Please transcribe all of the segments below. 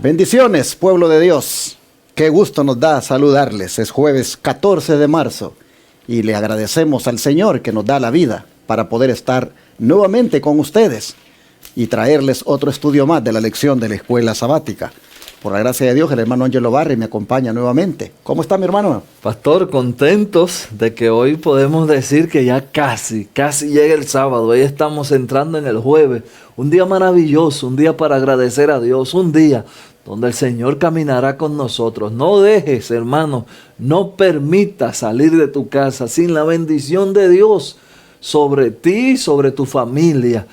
Bendiciones, pueblo de Dios. Qué gusto nos da saludarles. Es jueves 14 de marzo y le agradecemos al Señor que nos da la vida para poder estar nuevamente con ustedes y traerles otro estudio más de la lección de la escuela sabática. Por la gracia de Dios, el hermano Ángelo Barri me acompaña nuevamente. ¿Cómo está, mi hermano? Pastor, contentos de que hoy podemos decir que ya casi llega el sábado. Hoy estamos entrando en el jueves. Un día maravilloso, un día para agradecer a Dios, un día donde el Señor caminará con nosotros. No dejes, hermano, no permitas salir de tu casa sin la bendición de Dios sobre ti y sobre tu familia.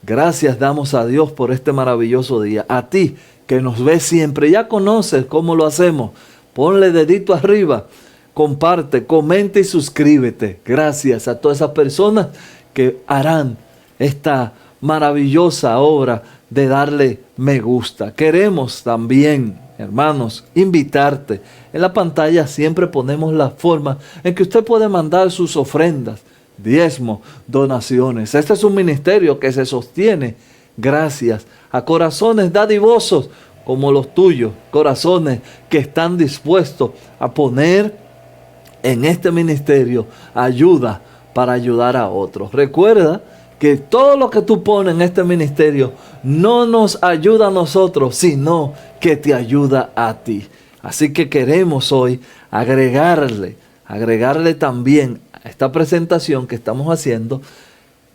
Gracias damos a Dios por este maravilloso día. A ti que nos ves siempre, ya conoces cómo lo hacemos. Ponle dedito arriba, comparte, comenta y suscríbete. Gracias a todas esas personas que harán esta maravillosa obra de darle me gusta. Queremos también, hermanos, invitarte. En la pantalla siempre ponemos la forma en que usted puede mandar sus ofrendas, diezmos, donaciones. Este es un ministerio que se sostiene gracias a corazones dadivosos como los tuyos, corazones que están dispuestos a poner en este ministerio ayuda para ayudar a otros. Recuerda que todo lo que tú pones en este ministerio no nos ayuda a nosotros, sino que te ayuda a ti. Así que queremos hoy agregarle también a esta presentación que estamos haciendo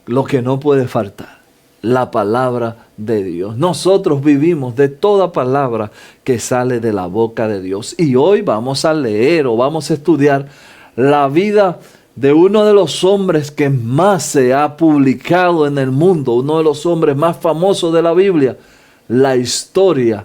lo que no puede faltar: la palabra de Dios. Nosotros vivimos de toda palabra que sale de la boca de Dios. Y hoy vamos a leer o vamos a estudiar la vida de uno de los hombres que más se ha publicado en el mundo, uno de los hombres más famosos de la Biblia, la historia,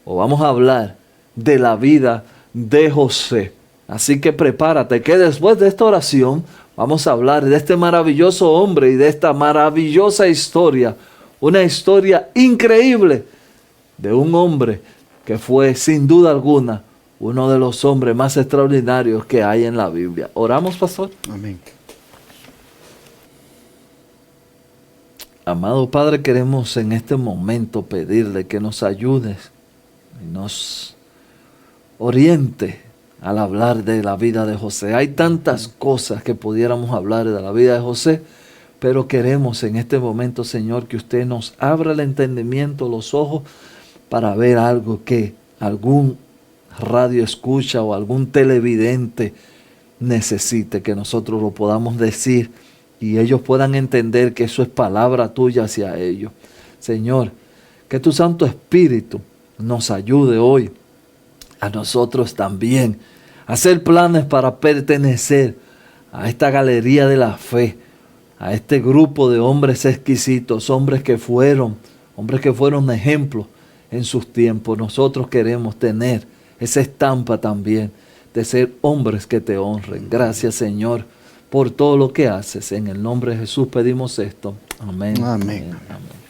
o vamos a hablar de la vida de José. Así que prepárate, que después de esta oración vamos a hablar de este maravilloso hombre y de esta maravillosa historia, una historia increíble de un hombre que fue sin duda alguna uno de los hombres más extraordinarios que hay en la Biblia. ¿Oramos, pastor? Amén. Amado Padre, queremos en este momento pedirle que nos ayudes y nos oriente al hablar de la vida de José. Hay tantas cosas que pudiéramos hablar de la vida de José, pero queremos en este momento, Señor, que usted nos abra el entendimiento, los ojos, para ver algo que algún radio escucha o algún televidente necesite, que nosotros lo podamos decir y ellos puedan entender que eso es palabra tuya hacia ellos. Señor, que tu Santo Espíritu nos ayude hoy a nosotros también a hacer planes para pertenecer a esta galería de la fe, a este grupo de hombres exquisitos, hombres que fueron ejemplos en sus tiempos. Nosotros queremos tener esa estampa también de ser hombres que te honren. Gracias, Señor, por todo lo que haces. En el nombre de Jesús pedimos esto. Amén. Amén. Amén.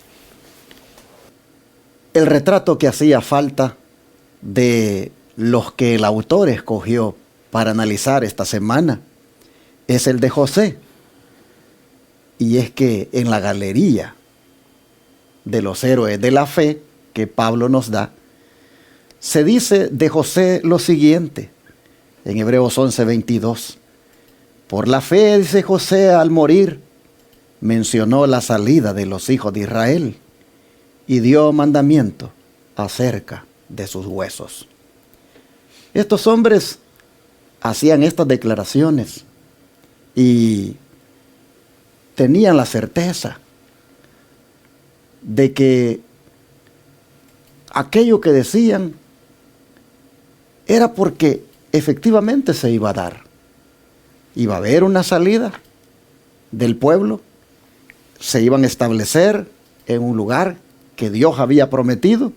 El retrato que hacía falta de los que el autor escogió para analizar esta semana es el de José. Y es que en la galería de los héroes de la fe que Pablo nos da, se dice de José lo siguiente, en Hebreos 11:22. Por la fe, dice José, al morir, mencionó la salida de los hijos de Israel y dio mandamiento acerca de sus huesos. Estos hombres hacían estas declaraciones y tenían la certeza de que aquello que decían era porque efectivamente se iba a dar. Iba a haber una salida del pueblo, se iban a establecer en un lugar que Dios había prometido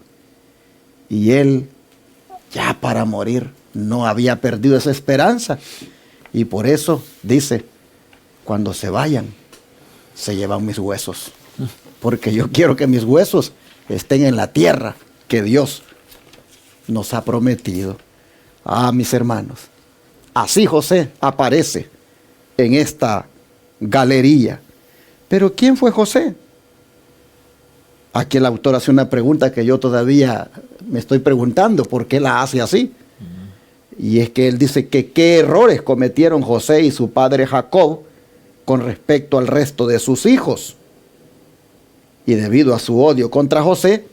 y él, ya para morir, no había perdido esa esperanza. Y por eso dice, cuando se vayan, se llevan mis huesos, porque yo quiero que mis huesos estén en la tierra que Dios nos ha prometido. Mis hermanos, así José aparece en esta galería. Pero ¿quién fue José? Aquí el autor hace una pregunta que yo todavía me estoy preguntando por qué la hace así. Y es que él dice que qué errores cometieron José y su padre Jacob con respecto al resto de sus hijos. Y debido a su odio contra José,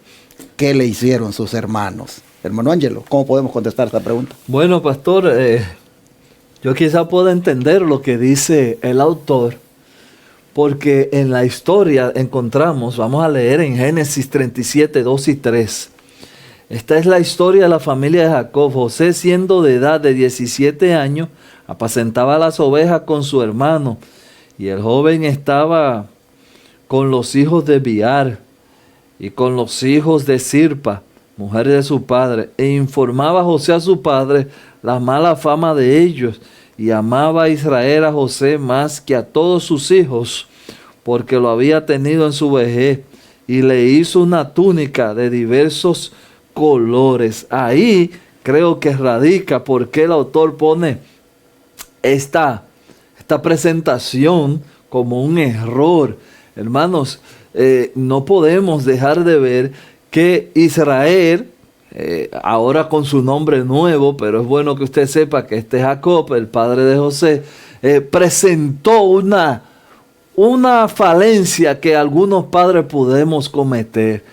¿qué le hicieron sus hermanos? Hermano Ángelo, ¿cómo podemos contestar esta pregunta? Bueno, pastor, yo quizá pueda entender lo que dice el autor, porque en la historia encontramos, vamos a leer en Génesis 37, 2 y 3. Esta es la historia de la familia de Jacob. José, siendo de edad de 17 años, apacentaba las ovejas con su hermano, y el joven estaba con los hijos de Biar y con los hijos de Sirpa, mujer de su padre, e informaba José a su padre la mala fama de ellos, y amaba a Israel a José más que a todos sus hijos, porque lo había tenido en su vejez, y le hizo una túnica de diversos colores. Ahí creo que radica por qué el autor pone esta presentación como un error. Hermanos, no podemos dejar de ver que Israel, ahora con su nombre nuevo, pero es bueno que usted sepa que este Jacob, el padre de José, presentó una falencia que algunos padres podemos cometer,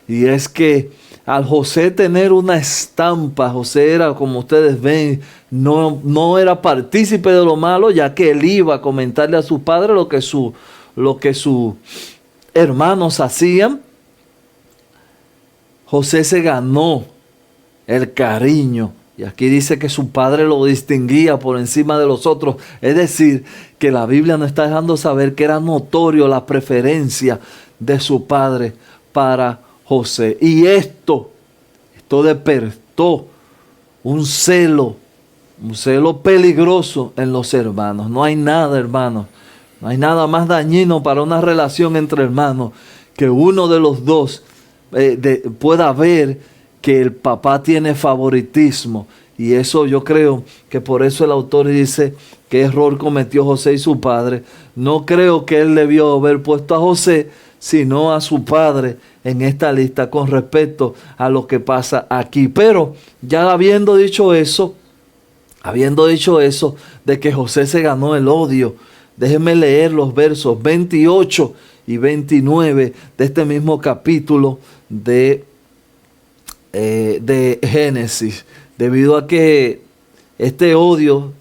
y es que al José tener una estampa, José era, como ustedes ven, no era partícipe de lo malo, ya que él iba a comentarle a su padre lo que sus hermanos hacían. José se ganó el cariño, y aquí dice que su padre lo distinguía por encima de los otros. Es decir, que la Biblia nos está dejando saber que era notorio la preferencia de su padre para José. Y esto despertó un celo peligroso en los hermanos. No hay nada, hermanos, no hay nada más dañino para una relación entre hermanos que uno de los dos pueda ver que el papá tiene favoritismo. Y eso yo creo que por eso el autor dice qué error cometió José y su padre. No creo que él debió haber puesto a José, sino a su padre en esta lista con respecto a lo que pasa aquí. Pero ya habiendo dicho eso de que José se ganó el odio, déjenme leer los versos 28 y 29 de este mismo capítulo de Génesis. Debido a que este odio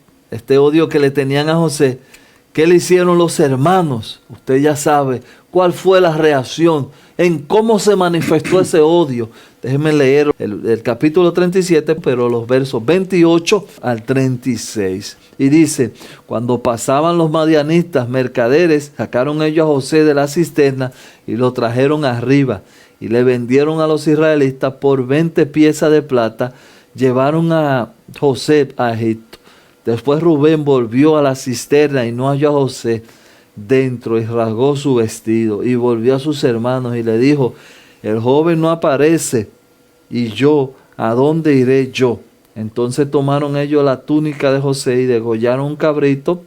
que le tenían a José, ¿qué le hicieron los hermanos? Usted ya sabe cuál fue la reacción, en cómo se manifestó ese odio. Déjenme leer el capítulo 37, pero los versos 28 al 36. Y dice: cuando pasaban los madianitas mercaderes, sacaron ellos a José de la cisterna y lo trajeron arriba, y le vendieron a los israelitas por 20 piezas de plata. Llevaron a José a Egipto. Después Rubén volvió a la cisterna y no halló a José dentro, y rasgó su vestido y volvió a sus hermanos y le dijo: el joven no aparece, y yo, ¿a dónde iré yo? Entonces tomaron ellos la túnica de José y degollaron un cabrito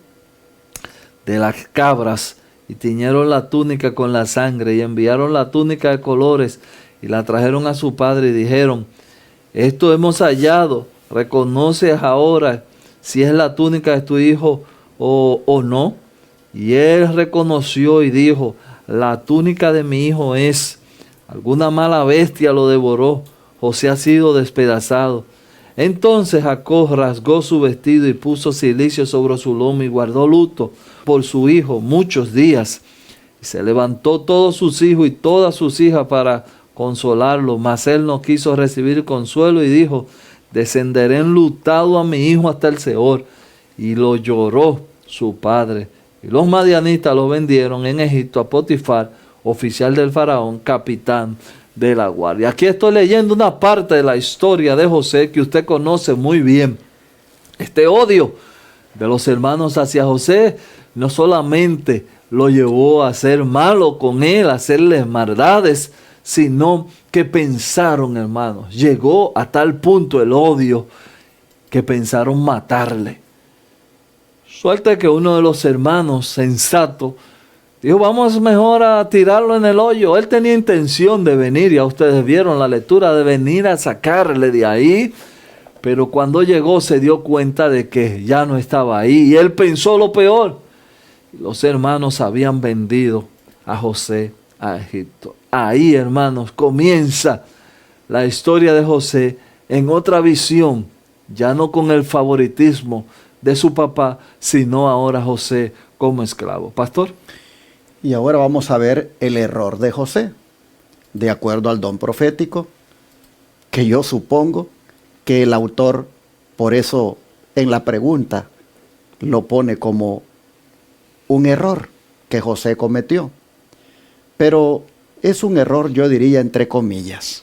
de las cabras y tiñeron la túnica con la sangre, y enviaron la túnica de colores y la trajeron a su padre y dijeron: esto hemos hallado, ¿reconoces ahora si es la túnica de tu hijo o no? Y él reconoció y dijo: la túnica de mi hijo es. Alguna mala bestia lo devoró. José ha sido despedazado. Entonces Jacob rasgó su vestido y puso cilicio sobre su lomo y guardó luto por su hijo muchos días. Y se levantó todos sus hijos y todas sus hijas para consolarlo, mas él no quiso recibir consuelo y dijo: descenderé enlutado a mi hijo hasta el Seol. Y lo lloró su padre. Y los madianitas lo vendieron en Egipto a Potifar, oficial del faraón, capitán de la guardia. Aquí estoy leyendo una parte de la historia de José que usted conoce muy bien. Este odio de los hermanos hacia José no solamente lo llevó a ser malo con él, a hacerles maldades, sino que pensaron, hermanos, llegó a tal punto el odio que pensaron matarle. Suerte que uno de los hermanos sensatos Dijo, vamos mejor a tirarlo en el hoyo. Él tenía intención de venir, ya ustedes vieron la lectura, de venir a sacarle de ahí. Pero cuando llegó se dio cuenta de que ya no estaba ahí. Y él pensó lo peor. Los hermanos habían vendido a José a Egipto. Ahí, hermanos, comienza la historia de José en otra visión. Ya no con el favoritismo de su papá, sino ahora José como esclavo. Pastor. Y ahora vamos a ver el error de José, de acuerdo al don profético, que yo supongo que el autor, por eso en la pregunta, lo pone como un error que José cometió. Pero es un error, yo diría, entre comillas.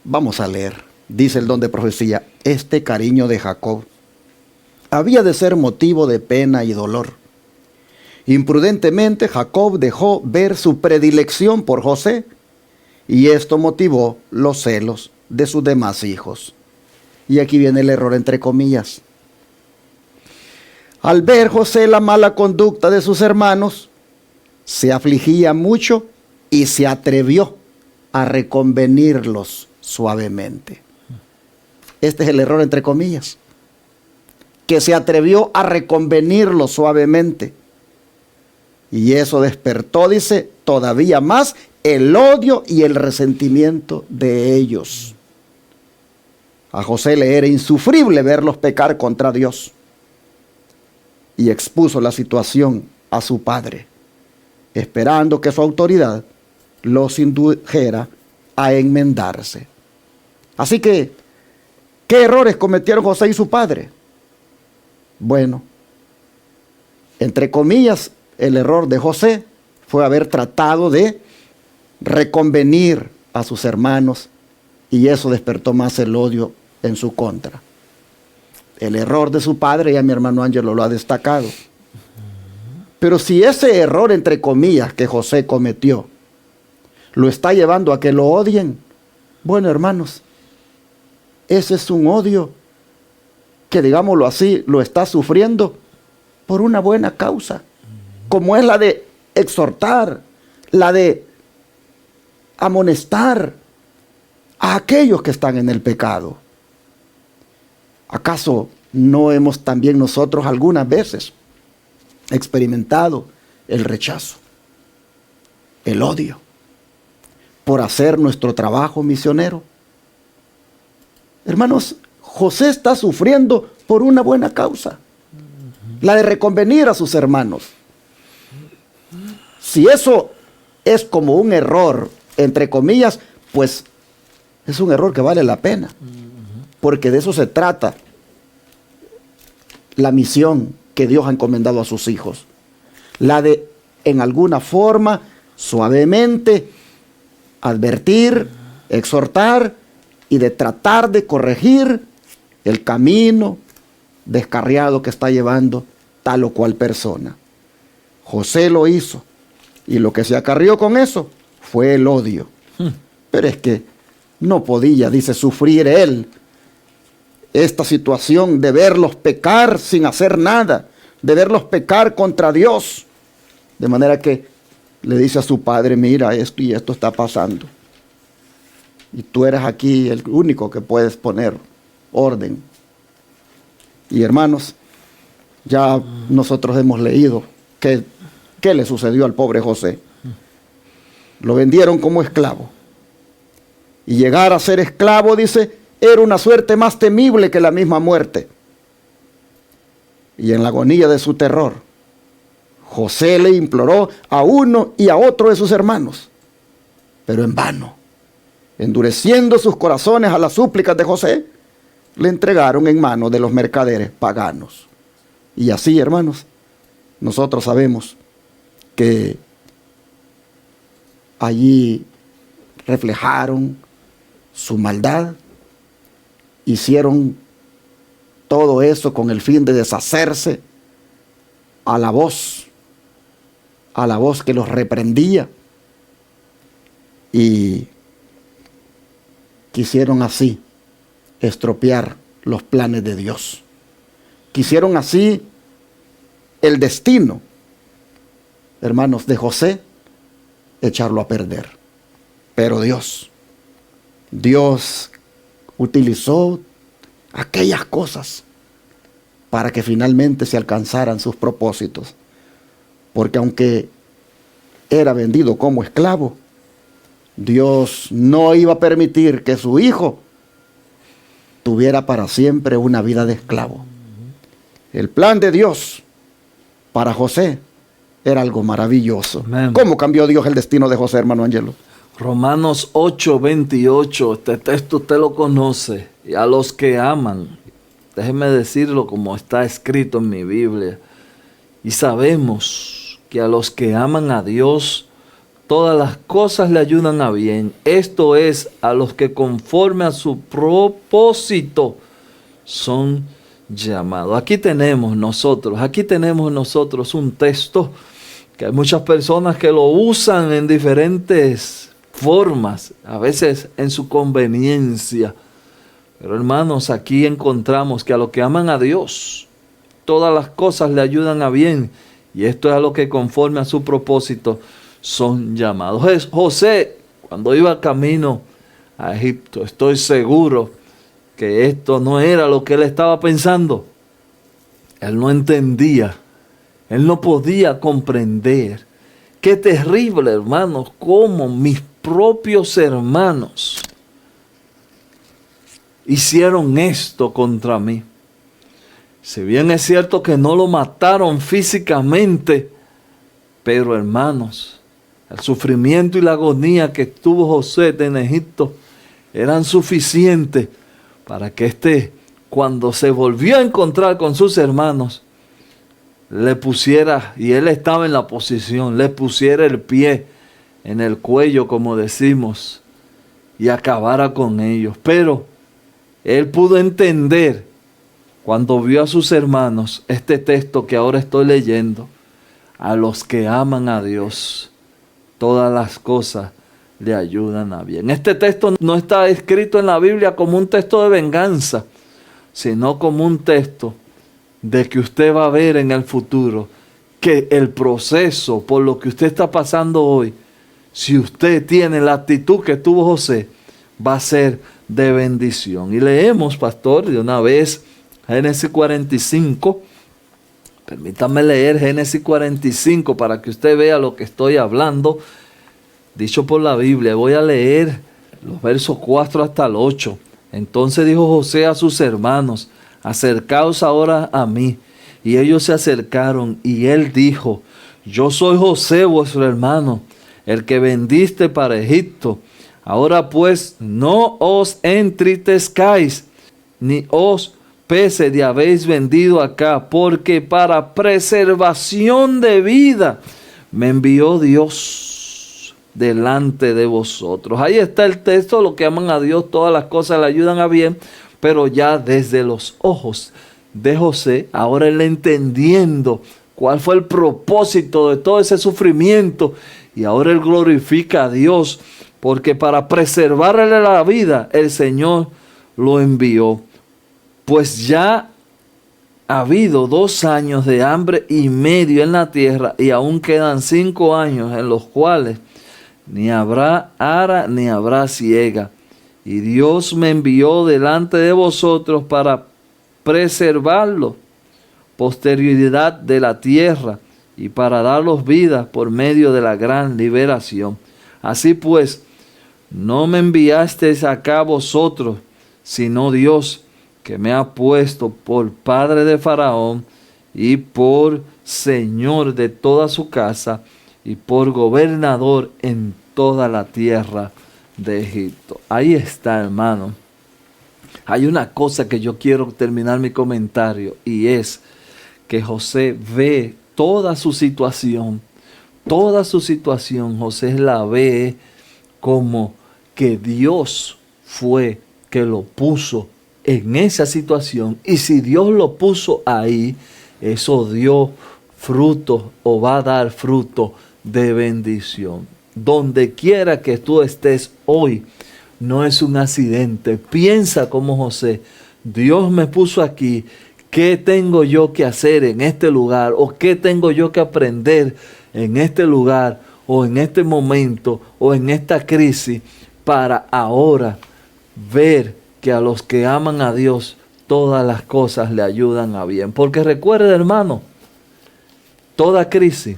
Vamos a leer. Dice el don de profecía, este cariño de Jacob había de ser motivo de pena y dolor. Imprudentemente Jacob dejó ver su predilección por José, y esto motivó los celos de sus demás hijos. Y aquí viene el error entre comillas. Al ver José la mala conducta de sus hermanos, se afligía mucho y se atrevió a reconvenirlos suavemente. Este es el error entre comillas. Que se atrevió a reconvenirlos suavemente. Y eso despertó, dice, todavía más el odio y el resentimiento de ellos. A José le era insufrible verlos pecar contra Dios. Y expuso la situación a su padre, esperando que su autoridad los indujera a enmendarse. Así que, ¿qué errores cometieron José y su padre? Bueno, entre comillas, el error de José fue haber tratado de reconvenir a sus hermanos, y eso despertó más el odio en su contra. El error de su padre, ya mi hermano Ángelo lo ha destacado. Pero si ese error, entre comillas, que José cometió, lo está llevando a que lo odien, bueno, hermanos, ese es un odio que, digámoslo así, lo está sufriendo por una buena causa, como es la de exhortar, la de amonestar a aquellos que están en el pecado. ¿Acaso no hemos también nosotros algunas veces experimentado el rechazo, el odio, por hacer nuestro trabajo misionero? Hermanos, José está sufriendo por una buena causa, la de reconvenir a sus hermanos. Si eso es como un error, entre comillas, pues es un error que vale la pena, porque de eso se trata la misión que Dios ha encomendado a sus hijos, la de, en alguna forma, suavemente, advertir, exhortar y de tratar de corregir el camino descarriado que está llevando tal o cual persona. José lo hizo, y lo que se acarrió con eso fue el odio. Pero es que no podía, dice, sufrir él esta situación de verlos pecar sin hacer nada, de verlos pecar contra Dios. De manera que le dice a su padre, mira, esto y esto está pasando. Y tú eres aquí el único que puedes poner orden. Y hermanos, ya nosotros hemos leído qué le sucedió al pobre José. Lo vendieron como esclavo. Y llegar a ser esclavo, dice, era una suerte más temible que la misma muerte. Y en la agonía de su terror, José le imploró a uno y a otro de sus hermanos, pero en vano. Endureciendo sus corazones a las súplicas de José, le entregaron en manos de los mercaderes paganos. Y así, hermanos, nosotros sabemos que allí reflejaron su maldad, hicieron todo eso con el fin de deshacerse a la voz que los reprendía, y quisieron así estropear los planes de Dios. Quisieron así el destino hermanos, de José echarlo a perder. Pero Dios utilizó aquellas cosas para que finalmente se alcanzaran sus propósitos. Porque aunque era vendido como esclavo, Dios no iba a permitir que su hijo tuviera para siempre una vida de esclavo. El plan de Dios para José era algo maravilloso. Amén. ¿Cómo cambió Dios el destino de José, hermano Angelo? Romanos 8:28, este texto usted lo conoce. Y a los que aman, déjeme decirlo como está escrito en mi Biblia. Y sabemos que a los que aman a Dios, todas las cosas le ayudan a bien. Esto es, a los que conforme a su propósito son llamados. Aquí tenemos nosotros un texto que hay muchas personas que lo usan en diferentes formas, a veces en su conveniencia. Pero hermanos, aquí encontramos que a los que aman a Dios, todas las cosas le ayudan a bien. Y esto es a lo que conforme a su propósito son llamados. José, cuando iba camino a Egipto, estoy seguro que esto no era lo que él estaba pensando. Él no entendía, él no podía comprender. Qué terrible, hermanos, cómo mis propios hermanos hicieron esto contra mí. Si bien es cierto que no lo mataron físicamente, pero hermanos, el sufrimiento y la agonía que tuvo José en Egipto eran suficientes para que cuando se volvió a encontrar con sus hermanos, le pusiera, y él estaba en la posición, le pusiera el pie en el cuello, como decimos, y acabara con ellos. Pero él pudo entender, cuando vio a sus hermanos, este texto que ahora estoy leyendo: a los que aman a Dios, todas las cosas le ayudan a bien. Este texto no está escrito en la Biblia como un texto de venganza, sino como un texto de que usted va a ver en el futuro que el proceso por lo que usted está pasando hoy, si usted tiene la actitud que tuvo José, va a ser de bendición. Y leemos, pastor, de una vez Génesis 45. Permítame leer Génesis 45 para que usted vea lo que estoy hablando, dicho por la Biblia. Voy a leer los versos 4 hasta el 8. Entonces dijo José a sus hermanos: acercaos ahora a mí. Y ellos se acercaron, y él dijo: yo soy José, vuestro hermano, el que vendiste para Egipto. Ahora pues, no os entristezcáis, ni os pese de habéis vendido acá, porque para preservación de vida me envió Dios delante de vosotros. Ahí está el texto: lo que aman a Dios, todas las cosas le ayudan a bien. Pero ya desde los ojos de José, ahora él entendiendo cuál fue el propósito de todo ese sufrimiento, y ahora él glorifica a Dios, porque para preservarle la vida, el Señor lo envió. Pues ya ha habido 2 años de hambre y medio en la tierra, y aún quedan 5 años en los cuales ni habrá ara ni habrá siega. Y Dios me envió delante de vosotros para preservarlo, posterioridad de la tierra, y para daros vida por medio de la gran liberación. Así pues, no me enviasteis acá vosotros, sino Dios, que me ha puesto por padre de Faraón y por señor de toda su casa y por gobernador en toda la tierra de Egipto. Ahí está, hermano. Hay una cosa que yo quiero terminar mi comentario, y es que José ve toda su situación, José la ve como que Dios fue que lo puso en esa situación, y si Dios lo puso ahí, eso dio fruto o va a dar fruto de bendición. Donde quiera que tú estés hoy, no es un accidente. Piensa como José: Dios me puso aquí, ¿Qué tengo yo que hacer en este lugar? ¿O qué tengo yo que aprender en este lugar? ¿O en este momento? ¿O en esta crisis? Para ahora ver que a los que aman a Dios, todas las cosas le ayudan a bien. Porque recuerda, hermano, toda crisis,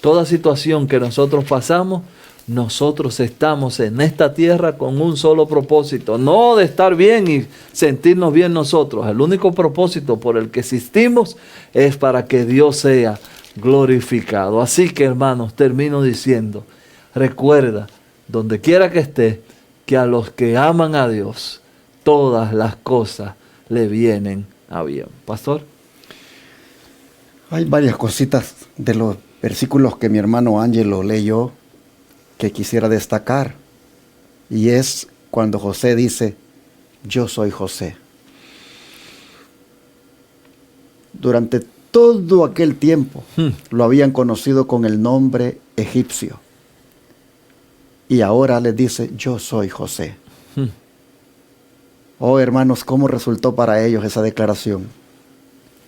toda situación que nosotros pasamos, nosotros estamos en esta tierra con un solo propósito, no de estar bien y sentirnos bien nosotros. El único propósito por el que existimos es para que Dios sea glorificado. Así que, hermanos, termino diciendo, recuerda, donde quiera que estés, que a los que aman a Dios, todas las cosas le vienen a bien. Pastor. Hay varias cositas de los versículos que mi hermano Ángelo leyó que quisiera destacar. Y es cuando José dice, yo soy José. Durante todo aquel tiempo lo habían conocido con el nombre egipcio. Y ahora les dice, yo soy José. Oh, hermanos, ¿cómo resultó para ellos esa declaración?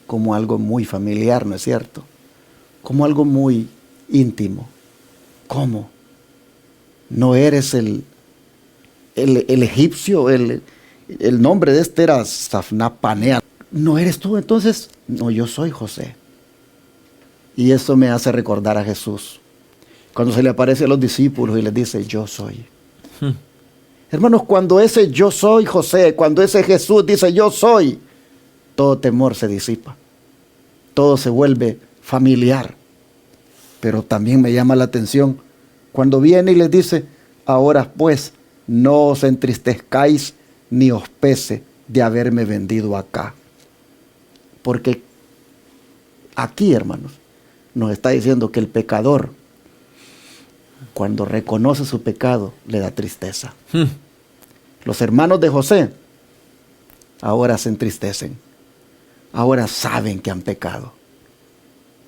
Como algo muy familiar, ¿no es cierto? Como algo muy íntimo. ¿Cómo? ¿No eres el egipcio? El nombre de este era Safnapanea. ¿No eres tú entonces? No, yo soy José. Y eso me hace recordar a Jesús. Cuando se le aparece a los discípulos y les dice, yo soy. Hermanos, cuando ese yo soy José, cuando ese Jesús dice yo soy, todo temor se disipa. Todo se vuelve familiar. Pero también me llama la atención cuando viene y les dice, ahora pues, no os entristezcáis ni os pese de haberme vendido acá. Porque aquí, hermanos, nos está diciendo que el pecador, cuando reconoce su pecado, le da tristeza. Los hermanos de José ahora se entristecen. Ahora saben que han pecado.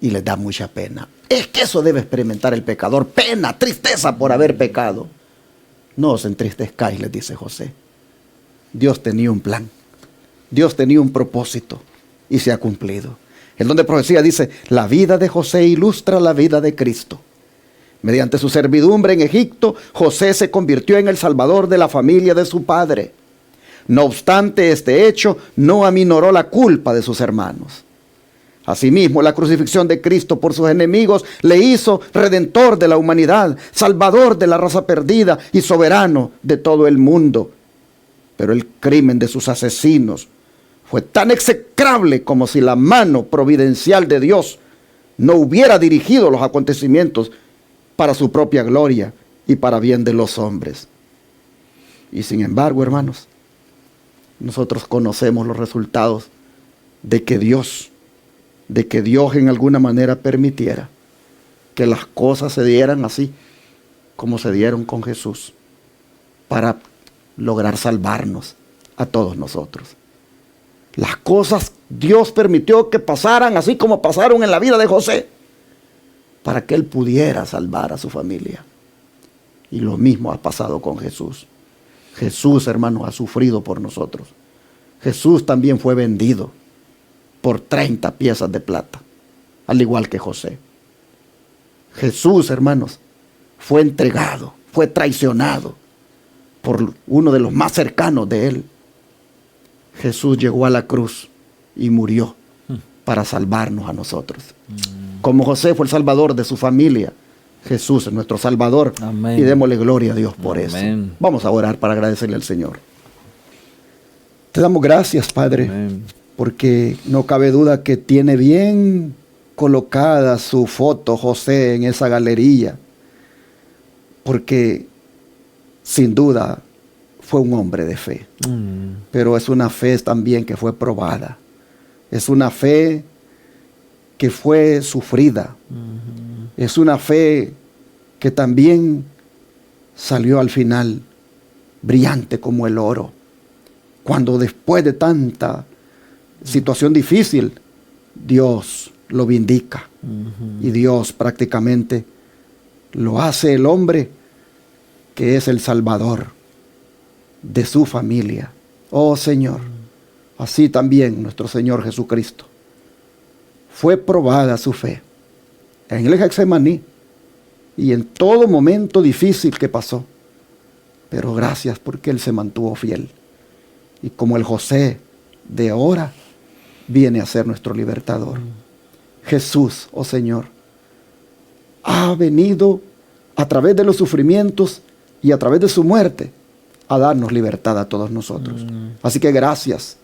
Y les da mucha pena. Es que eso debe experimentar el pecador. Pena, tristeza por haber pecado. No os entristezcáis, les dice José. Dios tenía un plan. Dios tenía un propósito. Y se ha cumplido. El don de profecía dice, la vida de José ilustra la vida de Cristo. Mediante su servidumbre en Egipto, José se convirtió en el salvador de la familia de su padre. No obstante, este hecho no aminoró la culpa de sus hermanos. Asimismo, la crucifixión de Cristo por sus enemigos le hizo redentor de la humanidad, salvador de la raza perdida y soberano de todo el mundo. Pero el crimen de sus asesinos fue tan execrable como si la mano providencial de Dios no hubiera dirigido los acontecimientos para su propia gloria y para bien de los hombres. Y sin embargo, hermanos, nosotros conocemos los resultados de que Dios en alguna manera permitiera que las cosas se dieran así como se dieron con Jesús para lograr salvarnos a todos nosotros. Las cosas Dios permitió que pasaran así como pasaron en la vida de José para que él pudiera salvar a su familia. Y lo mismo ha pasado con Jesús. Jesús, hermanos, ha sufrido por nosotros. Jesús también fue vendido por 30 piezas de plata, al igual que José. Jesús, hermanos, fue entregado, fue traicionado por uno de los más cercanos de él. Jesús llegó a la cruz y murió para salvarnos a nosotros. Como José fue el salvador de su familia, Jesús es nuestro salvador. Amén. Y démosle gloria a Dios por eso. Vamos a orar para agradecerle al Señor. Te damos gracias, Padre, amén, porque no cabe duda que tiene bien colocada su foto José en esa galería, porque sin duda fue un hombre de fe, pero es una fe también que fue probada, es una fe que fue sufrida, es una fe que también salió al final brillante como el oro, cuando después de tanta situación difícil, Dios lo vindica y Dios prácticamente lo hace el hombre que es el Salvador de su familia. Oh Señor, así también nuestro Señor Jesucristo. Fue probada su fe en el Getsemaní y en todo momento difícil que pasó. Pero gracias porque Él se mantuvo fiel. Y como el José de ahora, viene a ser nuestro libertador. Jesús, oh Señor, ha venido a través de los sufrimientos y a través de su muerte a darnos libertad a todos nosotros. Así que gracias,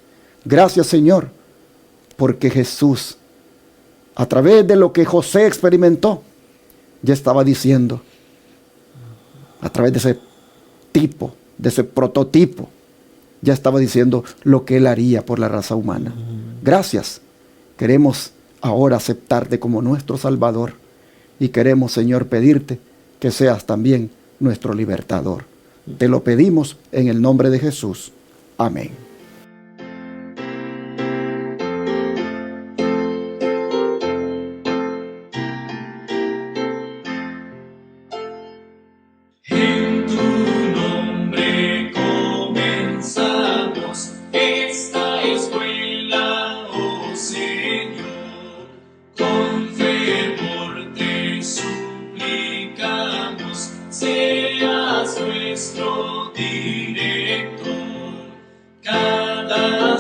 gracias Señor, porque Jesús, a través de lo que José experimentó, ya estaba diciendo, a través de ese tipo, de ese prototipo, ya estaba diciendo lo que Él haría por la raza humana. Gracias. Queremos ahora aceptarte como nuestro Salvador y queremos, Señor, pedirte que seas también nuestro libertador. Te lo pedimos en el nombre de Jesús. Amén. En tu nombre comenzamos esta escuela, oh Señor. Con fervor te suplicamos, seas nuestro director. Cada